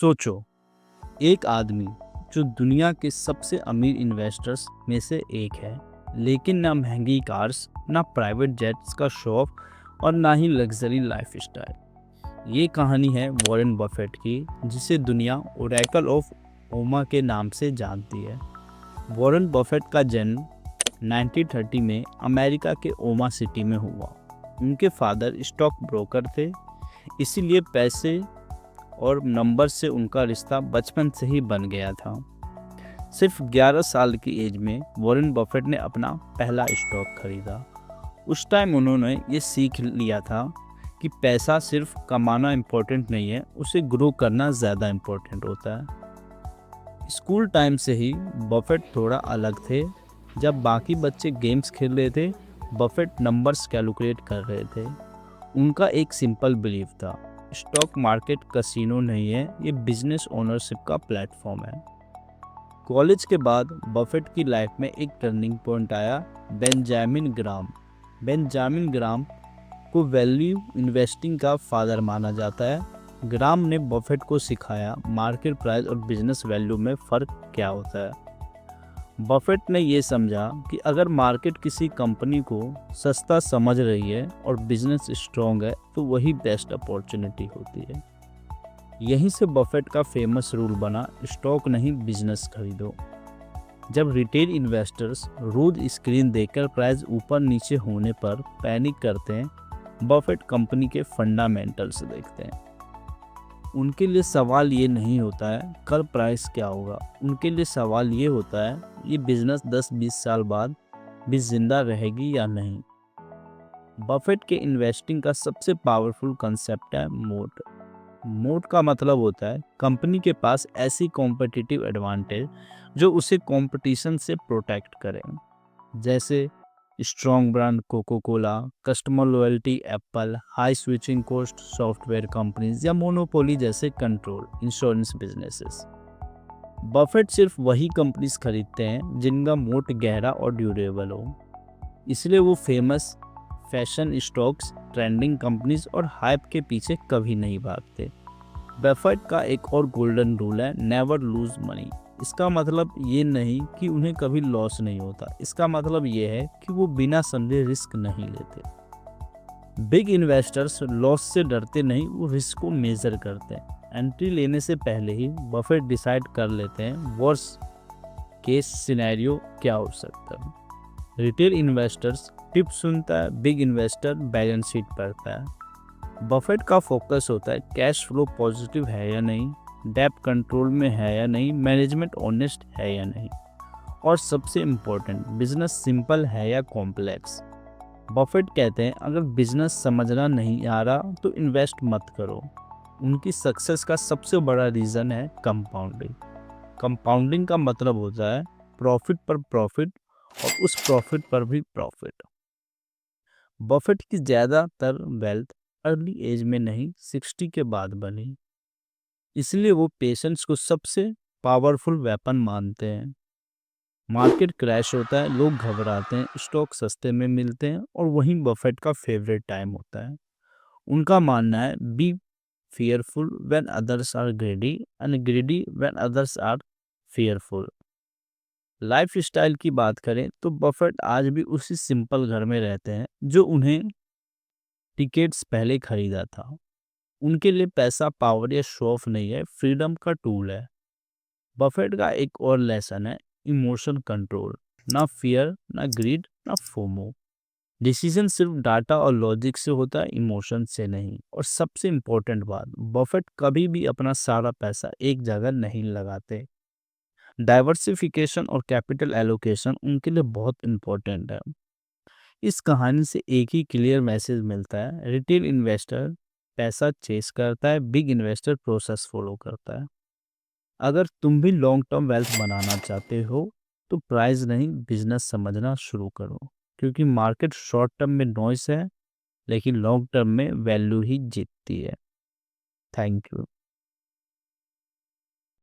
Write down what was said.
सोचो, एक आदमी जो दुनिया के सबसे अमीर इन्वेस्टर्स में से एक है, लेकिन ना महंगी कार्स, ना प्राइवेट जेट्स का शौक और ना ही लग्जरी लाइफस्टाइल। ये कहानी है वॉरेन बफेट की, जिसे दुनिया ओरेकल ऑफ ओमा के नाम से जानती है। वॉरेन बफेट का जन्म 1930 में अमेरिका के ओमा सिटी में हुआ। उनके फादर स्टॉक ब्रोकर थे, इसीलिए पैसे और नंबर से उनका रिश्ता बचपन से ही बन गया था। सिर्फ 11 साल की एज में वॉरेन बफेट ने अपना पहला स्टॉक खरीदा। उस टाइम उन्होंने ये सीख लिया था कि पैसा सिर्फ कमाना इम्पोर्टेंट नहीं है, उसे ग्रो करना ज़्यादा इम्पोर्टेंट होता है। स्कूल टाइम से ही बफेट थोड़ा अलग थे। जब बाकी बच्चे गेम्स खेल रहे थे, बफेट नंबर्स कैलकुलेट कर रहे थे। उनका एक सिंपल बिलीफ था, स्टॉक मार्केट कसिनो नहीं है, ये बिजनेस ओनरशिप का प्लेटफॉर्म है। कॉलेज के बाद बफेट की लाइफ में एक टर्निंग पॉइंट आया। बेंजामिन ग्राम को वैल्यू इन्वेस्टिंग का फादर माना जाता है। ग्राम ने बफेट को सिखाया मार्केट प्राइस और बिजनेस वैल्यू में फ़र्क क्या होता है। बफेट ने ये समझा कि अगर मार्केट किसी कंपनी को सस्ता समझ रही है और बिजनेस स्ट्रॉन्ग है, तो वही बेस्ट अपॉर्चुनिटी होती है। यहीं से बफेट का फेमस रूल बना, स्टॉक नहीं बिजनेस खरीदो। जब रिटेल इन्वेस्टर्स रोज स्क्रीन देखकर प्राइस ऊपर नीचे होने पर पैनिक करते हैं, बफेट कंपनी के फंडामेंटल्स देखते हैं। उनके लिए सवाल ये नहीं होता है कल प्राइस क्या होगा, उनके लिए सवाल ये होता है ये बिजनेस 10-20 साल बाद भी जिंदा रहेगी या नहीं। बफेट के इन्वेस्टिंग का सबसे पावरफुल कंसेप्ट है मोट। मोट का मतलब होता है कंपनी के पास ऐसी कॉम्पिटिटिव एडवांटेज जो उसे कंपटीशन से प्रोटेक्ट करें, जैसे strong brand Coca Cola, customer loyalty Apple, high switching cost software companies या मोनोपोली जैसे कंट्रोल इंश्योरेंस बिजनेसेस। बफेट सिर्फ वही कंपनीज खरीदते हैं जिनका मोट गहरा और ड्यूरेबल हो। इसलिए वो famous fashion stocks, trending companies और हाइप के पीछे कभी नहीं भागते। बफेट का एक और गोल्डन रूल है, नेवर लूज मनी। इसका मतलब ये नहीं कि उन्हें कभी लॉस नहीं होता, इसका मतलब ये है कि वो बिना समझे रिस्क नहीं लेते। बिग इन्वेस्टर्स लॉस से डरते नहीं, वो रिस्क को मेजर करते हैं। एंट्री लेने से पहले ही बफेट डिसाइड कर लेते हैं वर्स्ट केस सिनेरियो क्या हो सकता है। रिटेल इन्वेस्टर्स टिप्स सुनता है, बिग इन्वेस्टर बैलेंस शीट पढ़ता है। बफेट का फोकस होता है कैश फ्लो पॉजिटिव है या नहीं, डेब्ट कंट्रोल में है या नहीं, मैनेजमेंट ऑनेस्ट है या नहीं, और सबसे इम्पोर्टेंट बिजनेस सिंपल है या कॉम्प्लेक्स। बफेट कहते हैं अगर बिजनेस समझना नहीं आ रहा तो इन्वेस्ट मत करो। उनकी सक्सेस का सबसे बड़ा रीज़न है कंपाउंडिंग। कंपाउंडिंग का मतलब होता है प्रॉफिट पर प्रॉफिट और उस प्रॉफिट पर भी प्रॉफिट। बफेट की ज़्यादातर वेल्थ अर्ली एज में नहीं 60 के बाद बनी, इसलिए वो पेशेंस को सबसे पावरफुल वेपन मानते हैं। मार्केट क्रैश होता है, लोग घबराते हैं, स्टॉक सस्ते में मिलते हैं और वहीं बफेट का फेवरेट टाइम होता है। उनका मानना है B fearful when others are greedy and greedy when others are fearful। Life style की बात करें तो बफेट आज भी उसी सिंपल घर में रहते हैं जो उन्हें टिकेट्स पहले खरीदा था। उनके लिए पैसा पावर या शो ऑफ नहीं है, फ्रीडम का टूल है। बफेट का एक और लेसन है इमोशन कंट्रोल। ना फियर, ना ग्रीड, ना फोमो। डिसीजन सिर्फ डाटा और लॉजिक से होता है, इमोशन से नहीं। और सबसे इम्पोर्टेंट बात, बफेट कभी भी अपना सारा पैसा एक जगह नहीं लगाते। डाइवर्सिफिकेशन और कैपिटल एलोकेशन उनके लिए बहुत इम्पोर्टेंट है। इस कहानी से एक ही क्लियर मैसेज मिलता है, रिटेल इन्वेस्टर पैसा चेस करता है, बिग इन्वेस्टर प्रोसेस फॉलो करता है। अगर तुम भी लॉन्ग टर्म वेल्थ बनाना चाहते हो तो प्राइस नहीं बिजनेस समझना शुरू करो, क्योंकि मार्केट शॉर्ट टर्म में नॉइस है, लेकिन लॉन्ग टर्म में वैल्यू ही जीतती है। Thank you.